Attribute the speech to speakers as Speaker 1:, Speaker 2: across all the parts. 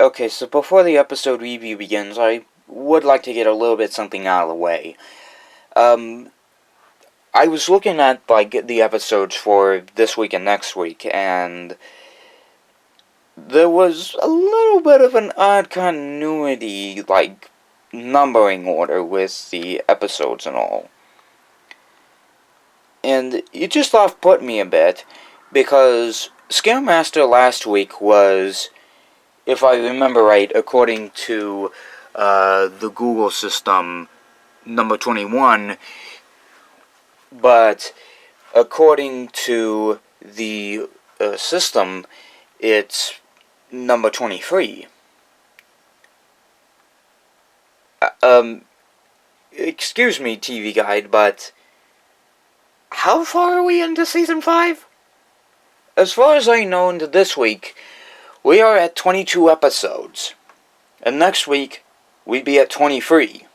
Speaker 1: Okay, so before the episode review begins, I would like to get a little bit something out of the way. I was looking at, the episodes for this week and next week, and there was a little bit of an odd continuity, numbering order with the episodes and all. And it just off-put me a bit, because Scaremaster last week was, if I remember right, according to the Google system, number 21, but according to the system, it's number 23. Excuse me, TV Guide, but how far are we into Season 5? As far as I know, into this week, we are at 22 episodes. And next week, we'd be at 23.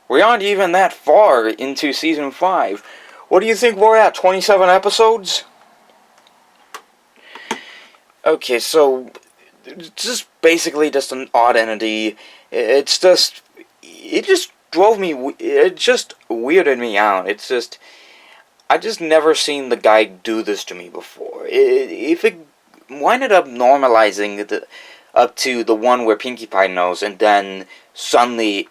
Speaker 1: We aren't even that far into Season 5. What do you think we're at, 27 episodes? Okay, so, it's just basically just an odd entity. It just drove me, it just weirded me out. I just never seen the guy do this to me before. If it winded up normalizing up to the one where Pinkie Pie knows, and then suddenly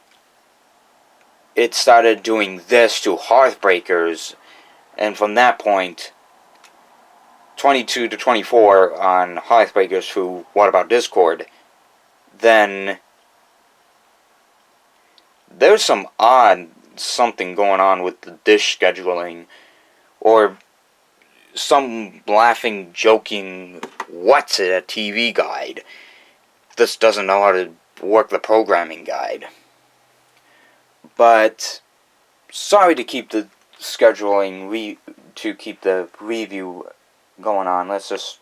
Speaker 1: it started doing this to Hearthbreakers, and from that point, 22 to 24 on Hearthbreakers through What About Discord, then there's some odd something going on with the dish scheduling, or some laughing, joking, what's it, a TV guide. This doesn't know how to work the programming guide. But, sorry to keep the scheduling, to keep the review going on. Let's just,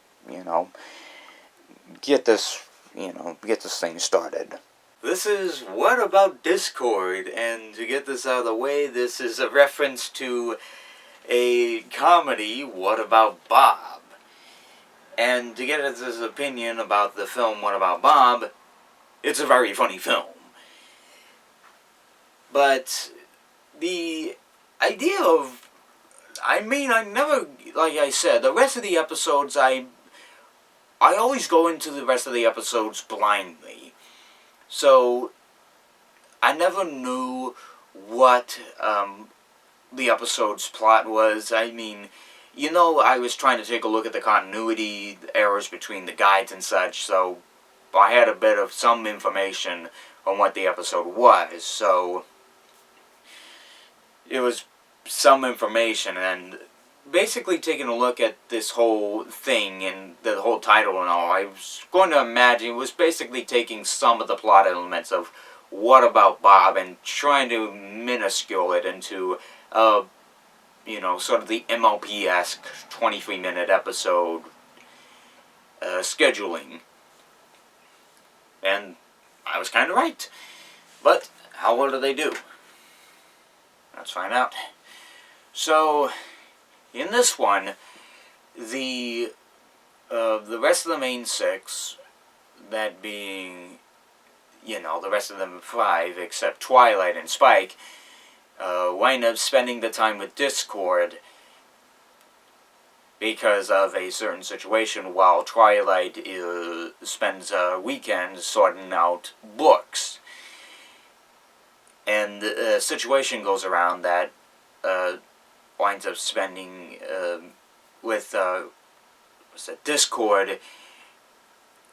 Speaker 1: get this thing started. This is What About Discord, and to get this out of the way, this is a reference to a comedy, What About Bob? And to get his opinion about the film What About Bob, it's a very funny film. But the idea of, I never, like I said, the rest of the episodes, I always go into the rest of the episodes blindly. So, I never knew what the episode's plot was. I was trying to take a look at the continuity, the errors between the guides and such, so I had a bit of some information on what the episode was, so it was some information, and basically taking a look at this whole thing and the whole title and all, I was going to imagine it was basically taking some of the plot elements of What About Bob and trying to minuscule it into, sort of the MLP-esque 23-minute episode scheduling. And I was kind of right. But how well do they do? Let's find out. So, in this one, the rest of the main six, that being, the rest of them 5, except Twilight and Spike, wind up spending the time with Discord because of a certain situation, while Twilight spends a weekend sorting out books. And the situation goes around that winds up spending with Discord,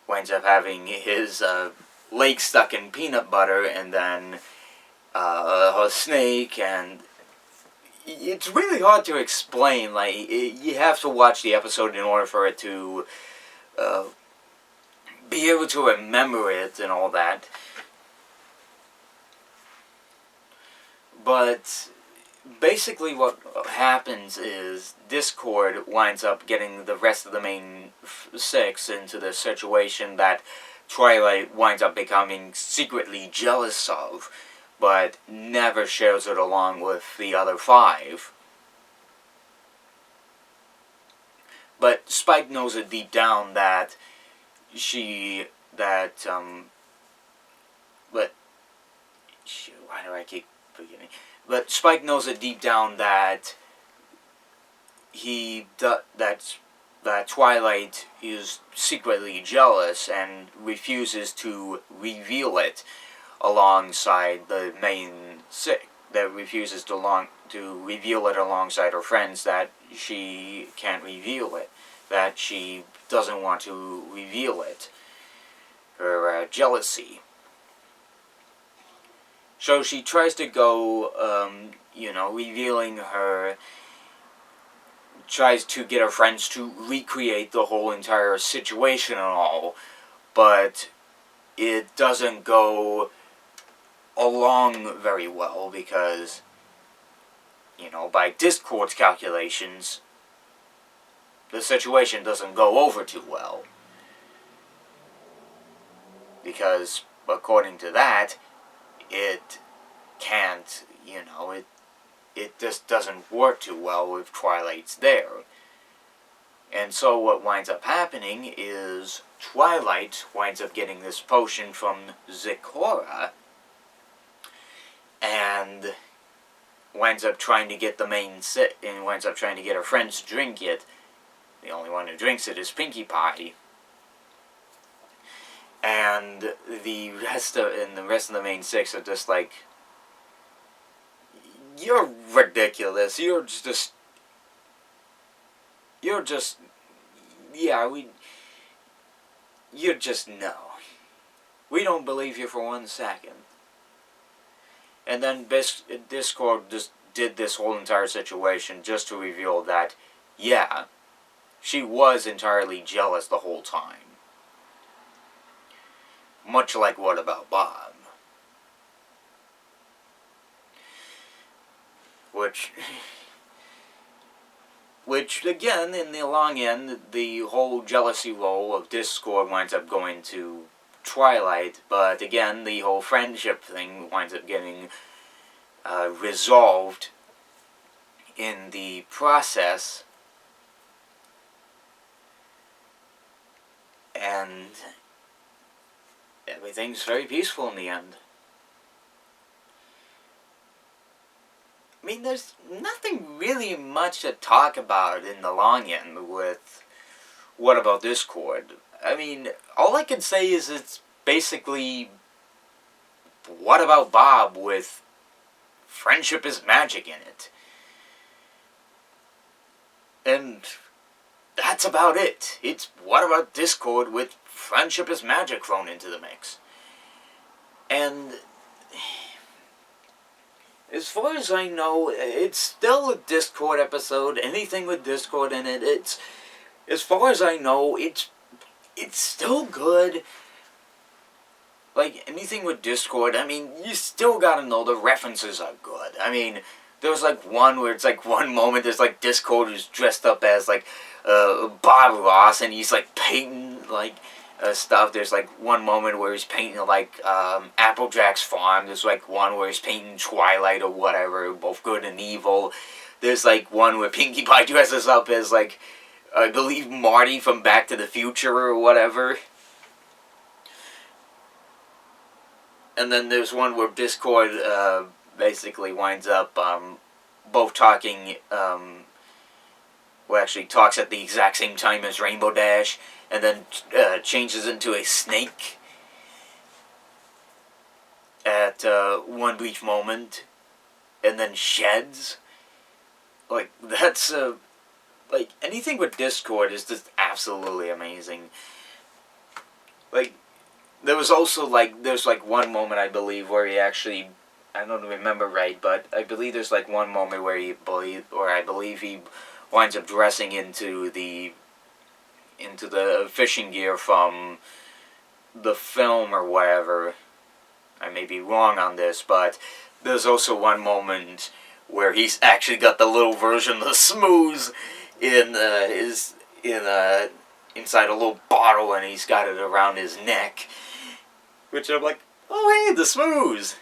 Speaker 1: winds up having his leg stuck in peanut butter, and then a snake, and it's really hard to explain. You have to watch the episode in order for it to be able to remember it and all that. But basically what happens is Discord winds up getting the rest of the main 6 into the situation that Twilight winds up becoming secretly jealous of, but never shares it along with the other 5. But Spike knows it deep down that she that, but, shoot, why do I keep forgetting? But Spike knows it deep down that that Twilight is secretly jealous and refuses to reveal it alongside the main six. That refuses to reveal it alongside her friends, that she can't reveal it, that she doesn't want to reveal it. Her jealousy. So she tries to go, revealing her, tries to get her friends to recreate the whole entire situation and all, but it doesn't go along very well because, by Discord's calculations, the situation doesn't go over too well. Because, according to that, it can't, it just doesn't work too well if Twilight's there. And so what winds up happening is Twilight winds up getting this potion from Zecora and winds up trying to get winds up trying to get her friends to drink it. The only one who drinks it is Pinkie Pie. And the rest of the main six are just like, you're ridiculous. You're just, no. We don't believe you for 1 second. And then Discord just did this whole entire situation just to reveal that, yeah, she was entirely jealous the whole time. Much like What About Bob? Which, again, in the long end, the whole jealousy role of Discord winds up going to Twilight, but again, the whole friendship thing winds up getting resolved in the process, and everything's very peaceful in the end. I mean, there's nothing really much to talk about in the long end with What About Discord? I mean, all I can say is it's basically What About Bob with Friendship is Magic in it. And that's about it. It's What About Discord with Friendship is Magic thrown into the mix. And as far as I know, it's still a Discord episode. Anything with Discord in it, as far as I know, it's still good. Like, anything with Discord, I mean, you still gotta know the references are good. I mean, there's like one where it's like one moment, there's like Discord who's dressed up as like Bob Ross, and he's like painting like stuff. There's like one moment where he's painting like Applejack's farm. There's like one where he's painting Twilight or whatever, both good and evil. There's like one where Pinkie Pie dresses up as like, I believe, Marty from Back to the Future or whatever. And then there's one where Discord basically winds up both talking, actually talks at the exact same time as Rainbow Dash, and then changes into a snake at one brief moment, and then sheds. Like, that's, like, anything with Discord is just absolutely amazing. Like, there was also, like, there's, like, one moment, I believe, where he actually, I don't remember right, but I believe there's, like, one moment where I believe he winds up dressing into the fishing gear from the film or whatever. I may be wrong on this, but there's also one moment where he's actually got the little version of the Smooze inside a little bottle, and he's got it around his neck. Which I'm like, oh hey, the Smooze!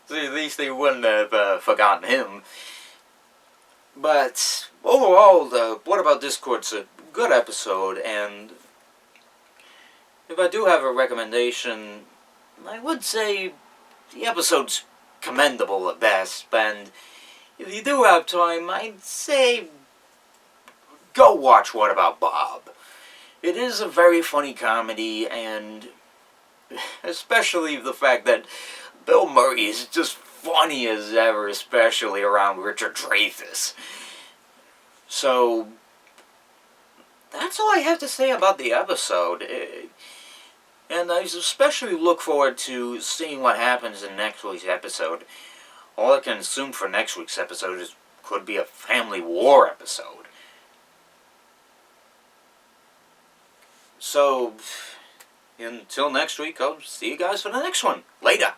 Speaker 1: So at least they wouldn't have forgotten him. But overall, What About Discord's a good episode, and if I do have a recommendation, I would say the episode's commendable at best, and if you do have time, I'd say go watch What About Bob. It is a very funny comedy, and especially the fact that Bill Murray is just funny as ever, especially around Richard Dreyfuss. So, that's all I have to say about the episode. And I especially look forward to seeing what happens in next week's episode. All I can assume for next week's episode could be a family war episode. So, until next week, I'll see you guys for the next one. Later.